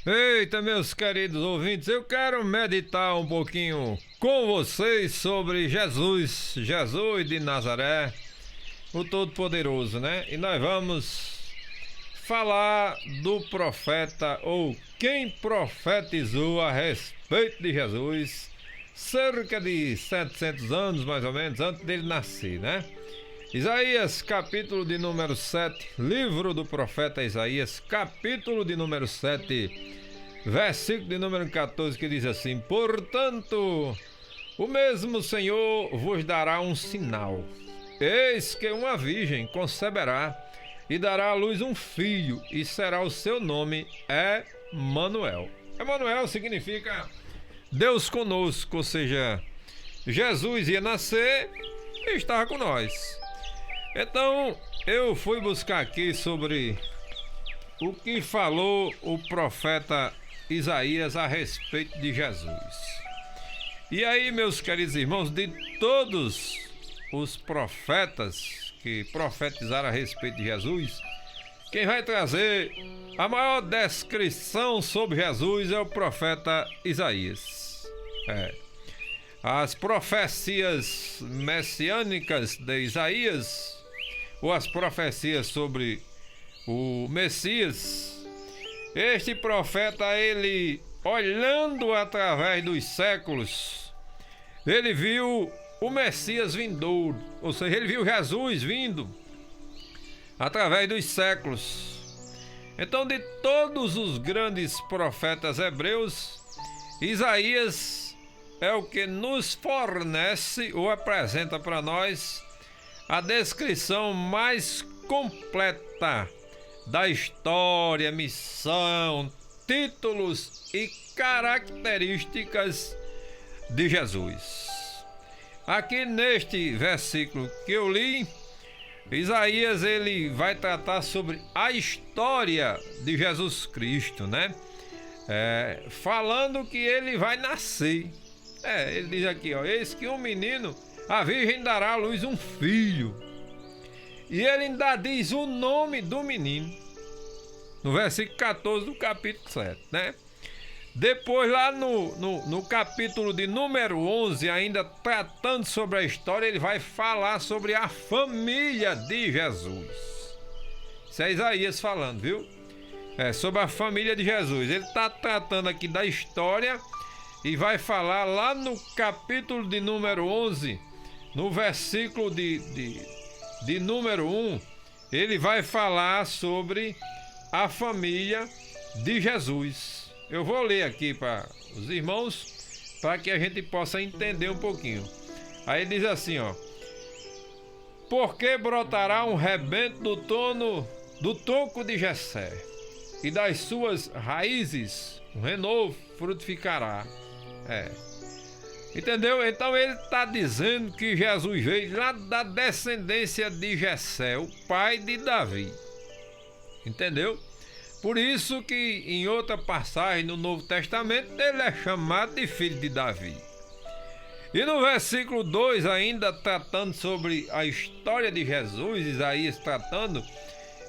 Eita, meus queridos ouvintes, eu quero meditar um pouquinho com vocês sobre Jesus, Jesus de Nazaré, o Todo-Poderoso, né? E nós vamos falar do profeta, ou quem profetizou a respeito de Jesus, cerca de 700 anos, mais ou menos, antes dele nascer, né? Isaías, capítulo de número 7, livro do profeta Isaías, capítulo de número 7, versículo de número 14, que diz assim: Portanto, o mesmo Senhor vos dará um sinal. Eis que uma virgem conceberá e dará à luz um filho, e será o seu nome Emanuel. Emanuel significa Deus conosco, ou seja, Jesus ia nascer e estava com nós. Então, eu fui buscar aqui sobre o que falou o profeta Isaías a respeito de Jesus. E aí, meus queridos irmãos, de todos os profetas que profetizaram a respeito de Jesus, quem vai trazer a maior descrição sobre Jesus é o profeta Isaías. As profecias messiânicas de Isaías, ou as profecias sobre o Messias, este profeta, ele, olhando através dos séculos, ele viu o Messias vindouro, ou seja, ele viu Jesus vindo através dos séculos. Então, de todos os grandes profetas hebreus, Isaías é o que nos fornece ou apresenta para nós a descrição mais completa da história, missão, títulos e características de Jesus. Aqui neste versículo que eu li, Isaías ele vai tratar sobre a história de Jesus Cristo, né? Falando que ele vai nascer. Ele diz aqui, ó: eis que um menino, a virgem dará à luz um filho. E ele ainda diz o nome do menino, no versículo 14 do capítulo 7, né? Depois, lá no capítulo de número 11, ainda tratando sobre a história, ele vai falar sobre a família de Jesus. Isso é Isaías falando, viu? Sobre a família de Jesus. Ele está tratando aqui da história e vai falar lá no capítulo de número 11, no versículo de número 1, ele vai falar sobre a família de Jesus. Eu vou ler aqui para os irmãos, para que a gente possa entender um pouquinho. Aí diz assim, ó: porque brotará um rebento do tronco de Jessé, e das suas raízes um renovo frutificará. Entendeu? Então ele está dizendo que Jesus veio lá da descendência de Jessé, o pai de Davi. Entendeu? Por isso que em outra passagem no Novo Testamento ele é chamado de filho de Davi. E no versículo 2, ainda tratando sobre a história de Jesus, Isaías tratando,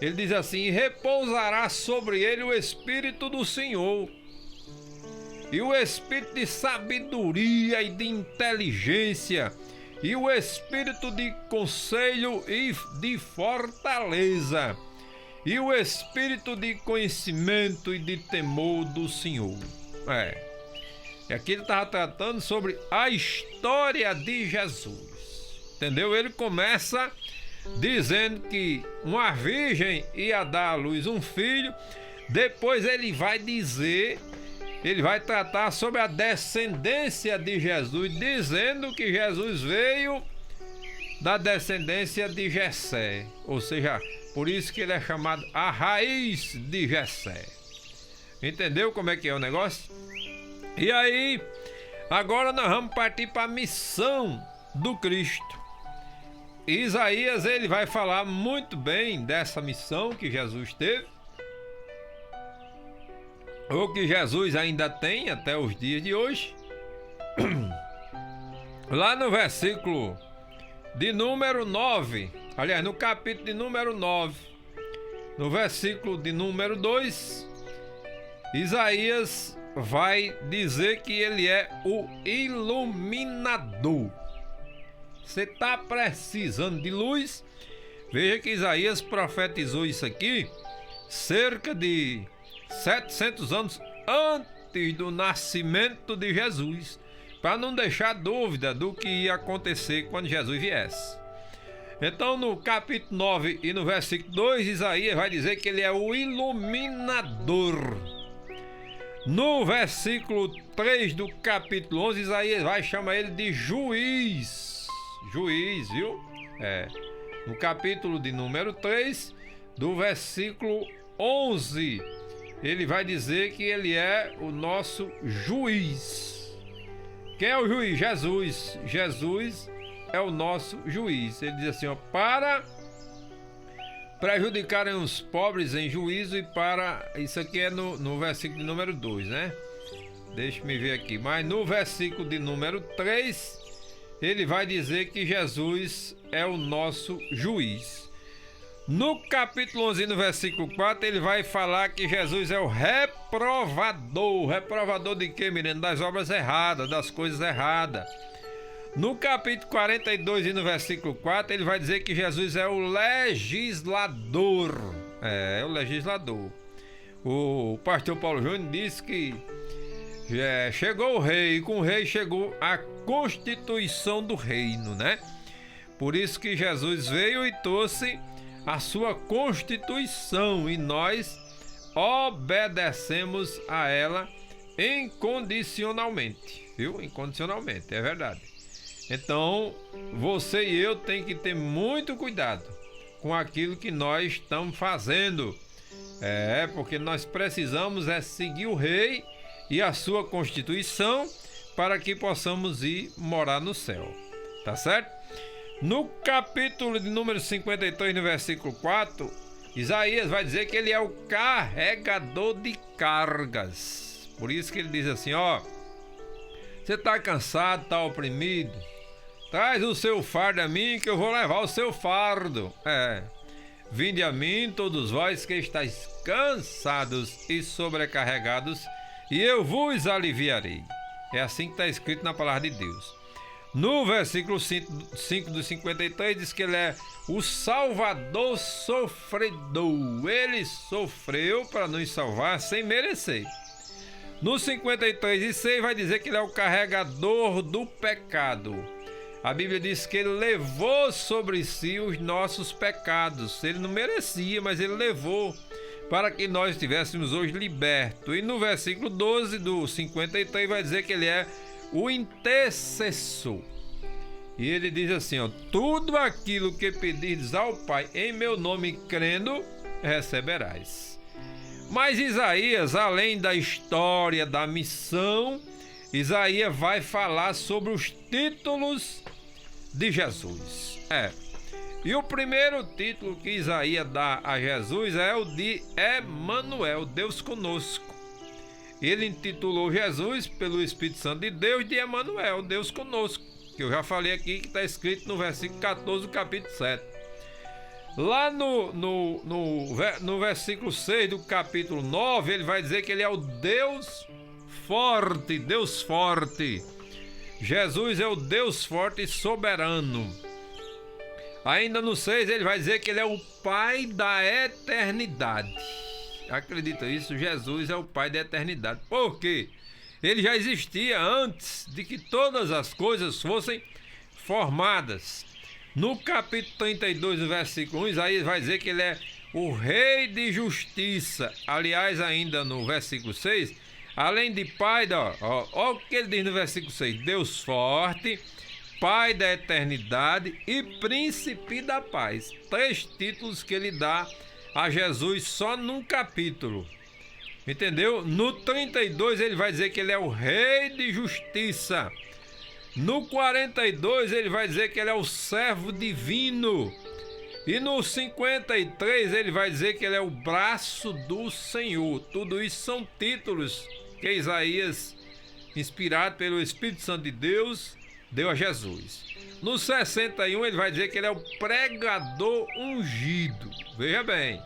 ele diz assim: repousará sobre ele o Espírito do Senhor, e o espírito de sabedoria e de inteligência, e o espírito de conselho e de fortaleza, e o espírito de conhecimento e de temor do Senhor. E aqui ele estava tratando sobre a história de Jesus. Entendeu? Ele começa dizendo que uma virgem ia dar à luz um filho. Depois ele vai dizer, ele vai tratar sobre a descendência de Jesus, dizendo que Jesus veio da descendência de Jessé, ou seja, por isso que ele é chamado a raiz de Jessé. Entendeu como é que é o negócio? E aí, agora nós vamos partir para a missão do Cristo. Isaías ele vai falar muito bem dessa missão que Jesus teve, ou que Jesus ainda tem até os dias de hoje. Lá no versículo de número 9, aliás, no capítulo de número 9, no versículo de número 2, Isaías vai dizer que ele é o iluminador. Você está precisando de luz? Veja que Isaías profetizou isso aqui cerca de 700 anos antes do nascimento de Jesus, para não deixar dúvida do que ia acontecer quando Jesus viesse. Então, no capítulo 9 e no versículo 2, Isaías vai dizer que ele é o iluminador. No versículo 3 do capítulo 11, Isaías vai chamar ele de juiz. Juiz, viu? No capítulo de número 3, do versículo 11, ele vai dizer que ele é o nosso juiz. Quem é o juiz? Jesus. Jesus é o nosso juiz. Ele diz assim, ó, para prejudicarem os pobres em juízo e para... Isso aqui é no versículo de número 2, né? Deixa-me ver aqui. Mas no versículo de número 3, ele vai dizer que Jesus é o nosso juiz. No capítulo 11, no versículo 4, ele vai falar que Jesus é o reprovador. Reprovador de quê, menino? Das obras erradas, das coisas erradas. No capítulo 42 e no versículo 4, ele vai dizer que Jesus é o legislador. É o legislador. O pastor Paulo Júnior disse que chegou o rei, e com o rei chegou a constituição do reino, né? Por isso que Jesus veio e trouxe a sua constituição e nós obedecemos a ela incondicionalmente, viu? Incondicionalmente, é verdade. Então, você e eu tem que ter muito cuidado com aquilo que nós estamos fazendo. Porque nós precisamos seguir o rei e a sua constituição para que possamos ir morar no céu. Tá certo? No capítulo de número 53, no versículo 4, Isaías vai dizer que ele é o carregador de cargas. Por isso que ele diz assim, ó, você está cansado, está oprimido, traz o seu fardo a mim que eu vou levar o seu fardo. Vinde a mim todos vós que estáis cansados e sobrecarregados, e eu vos aliviarei. É assim que está escrito na palavra de Deus. No versículo 5 do 53 diz que ele é o Salvador sofredor. Ele sofreu para nos salvar sem merecer. No 53 e 6 vai dizer que ele é o carregador do pecado. A Bíblia diz que ele levou sobre si os nossos pecados. Ele não merecia, mas ele levou para que nós estivéssemos hoje libertos. E no versículo 12 do 53 vai dizer que ele é o intercessor. E ele diz assim, ó, tudo aquilo que pedirdes ao Pai em meu nome crendo, receberás. Mas Isaías, além da história da missão, Isaías vai falar sobre os títulos de Jesus. E o primeiro título que Isaías dá a Jesus é o de Emanuel, Deus conosco. Ele intitulou Jesus, pelo Espírito Santo de Deus, de Emanuel, Deus conosco, que eu já falei aqui, que está escrito no versículo 14 do capítulo 7. Lá no versículo 6 do capítulo 9, ele vai dizer que ele é o Deus forte, Deus forte. Jesus é o Deus forte e soberano. Ainda no 6, ele vai dizer que ele é o Pai da eternidade. Acredita isso? Jesus é o Pai da eternidade. Por quê? Ele já existia antes de que todas as coisas fossem formadas. No capítulo 32, versículo 1, Isaías vai dizer que ele é o Rei de Justiça. Aliás, ainda no versículo 6, além de Pai, olha o que ele diz no versículo 6, Deus forte, Pai da eternidade e Príncipe da paz. 3 títulos que ele dá a Jesus só num capítulo. Entendeu? No 32 ele vai dizer que ele é o Rei de Justiça. No 42 ele vai dizer que ele é o servo divino. E no 53 ele vai dizer que ele é o braço do Senhor. Tudo isso são títulos que Isaías, inspirado pelo Espírito Santo de Deus, deu a Jesus. No 61 ele vai dizer que ele é o pregador ungido. Veja bem,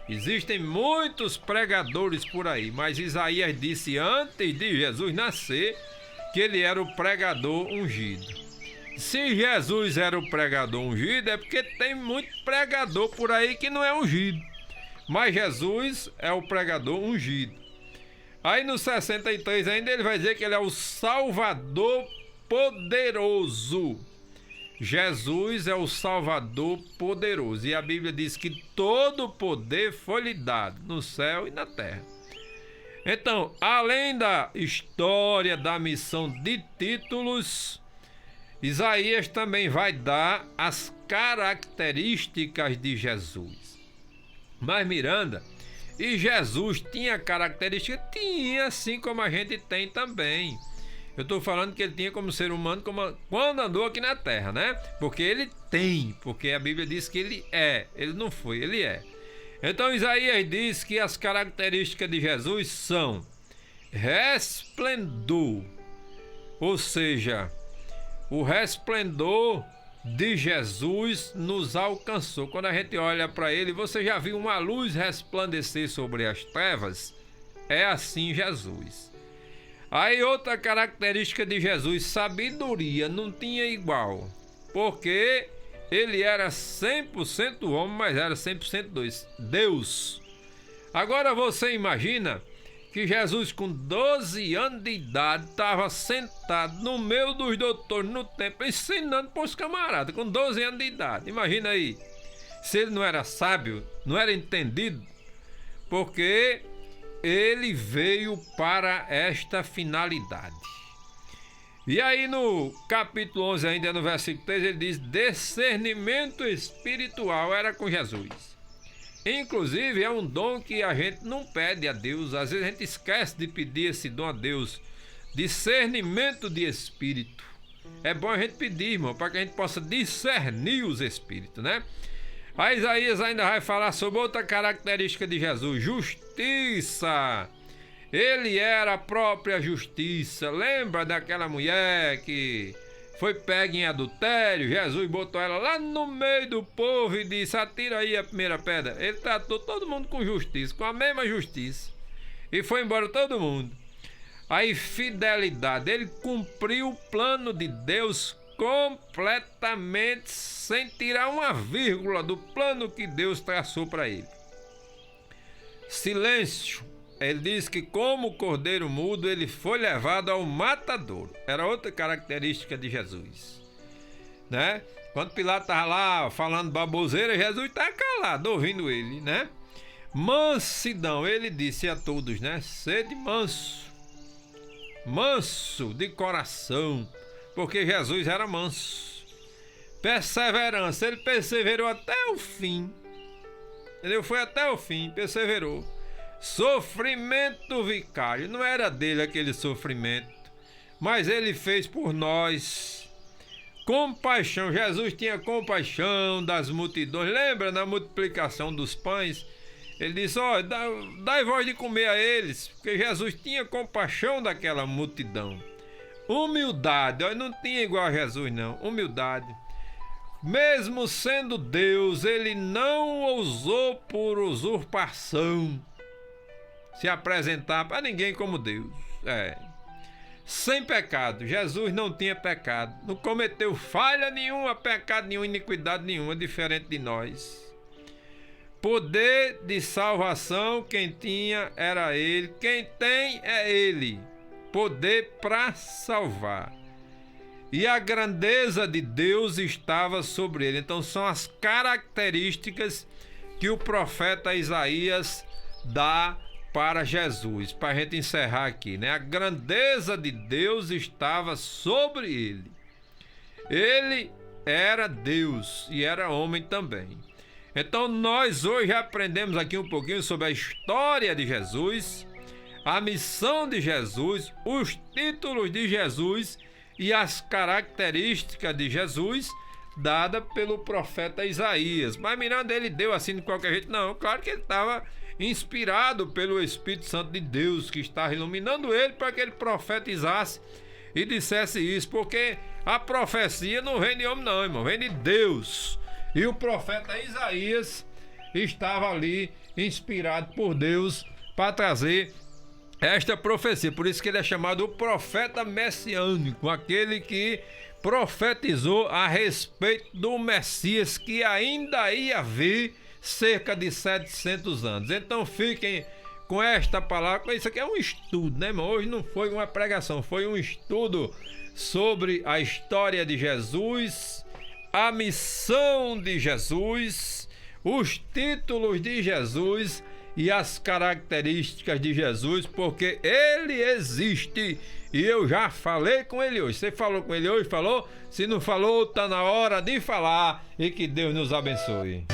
Existem muitos pregadores por aí, mas Isaías disse antes de Jesus nascer que ele era o pregador ungido. Se Jesus era o pregador ungido, é porque tem muito pregador por aí que não é ungido. Mas Jesus é o pregador ungido. Aí no 63 ainda ele vai dizer que ele é o Salvador poderoso. Jesus é o Salvador poderoso. E a Bíblia diz que todo o poder foi lhe dado no céu e na terra. Então, além da história da missão de títulos, Isaías também vai dar as características de Jesus. Mas Miranda, e Jesus tinha características? Tinha, assim como a gente tem também. Eu estou falando que ele tinha como ser humano quando andou aqui na terra, né? Porque ele tem, porque a Bíblia diz que ele é. Ele não foi, ele é. Então Isaías diz que as características de Jesus são resplendor, ou seja, o resplendor de Jesus nos alcançou. Quando a gente olha para ele, você já viu uma luz resplandecer sobre as trevas? É assim Jesus. Aí outra característica de Jesus, sabedoria, não tinha igual, porque ele era 100% homem, mas era 100% Deus. Agora você imagina que Jesus com 12 anos de idade estava sentado no meio dos doutores no templo, ensinando para os camaradas, com 12 anos de idade. Imagina aí, se ele não era sábio, não era entendido, porque ele veio para esta finalidade. E aí no capítulo 11, ainda no versículo 3, ele diz: discernimento espiritual era com Jesus. Inclusive é um dom que a gente não pede a Deus. Às vezes a gente esquece de pedir esse dom a Deus. Discernimento de espírito. É bom a gente pedir, irmão, para que a gente possa discernir os espíritos, né? A Isaías ainda vai falar sobre outra característica de Jesus: justiça. Ele era a própria justiça. Lembra daquela mulher que foi pega em adultério? Jesus botou ela lá no meio do povo e disse: atira aí a primeira pedra. Ele tratou todo mundo com justiça, com a mesma justiça, e foi embora todo mundo. Aí fidelidade, ele cumpriu o plano de Deus completamente, sem tirar uma vírgula do plano que Deus traçou para ele. Silêncio, ele diz que como cordeiro mudo ele foi levado ao matadouro. Era outra característica de Jesus, né? Quando Pilato estava lá falando baboseira, Jesus estava calado ouvindo ele, né? Mansidão, ele disse a todos, né? Sede manso, manso de coração, porque Jesus era manso. Perseverança, ele perseverou até o fim. Ele foi até o fim, perseverou. Sofrimento vicário, não era dele aquele sofrimento, mas ele fez por nós. Compaixão, Jesus tinha compaixão das multidões. Lembra na multiplicação dos pães? Ele disse: ó, dai voz de comer a eles, porque Jesus tinha compaixão daquela multidão. Humildade, ó, não tinha igual a Jesus não, humildade. Mesmo sendo Deus, ele não ousou por usurpação se apresentar para ninguém como Deus. Sem pecado, Jesus não tinha pecado, não cometeu falha nenhuma, pecado nenhum, iniquidade nenhuma, diferente de nós. Poder de salvação, quem tinha era ele, quem tem é ele. Poder para salvar. E a grandeza de Deus estava sobre ele. Então são as características que o profeta Isaías dá para Jesus. Para a gente encerrar aqui, né? A grandeza de Deus estava sobre ele. Ele era Deus e era homem também. Então nós hoje aprendemos aqui um pouquinho sobre a história de Jesus, a missão de Jesus, os títulos de Jesus e as características de Jesus dada pelo profeta Isaías. Mas Miranda, ele deu assim de qualquer jeito? Não, claro que ele estava inspirado pelo Espírito Santo de Deus, que estava iluminando ele para que ele profetizasse e dissesse isso, porque a profecia não vem de homem não, irmão, vem de Deus. E o profeta Isaías, estava ali inspirado por Deus para trazer esta profecia. Por isso que ele é chamado o profeta messiânico, aquele que profetizou a respeito do Messias que ainda ia vir cerca de 700 anos. Então fiquem com esta palavra. Isso aqui é um estudo, né, irmão? Hoje não foi uma pregação, foi um estudo sobre a história de Jesus, a missão de Jesus, os títulos de Jesus e as características de Jesus, porque ele existe e eu já falei com ele hoje. Você falou com ele hoje? Falou? Se não falou, tá na hora de falar, e que Deus nos abençoe.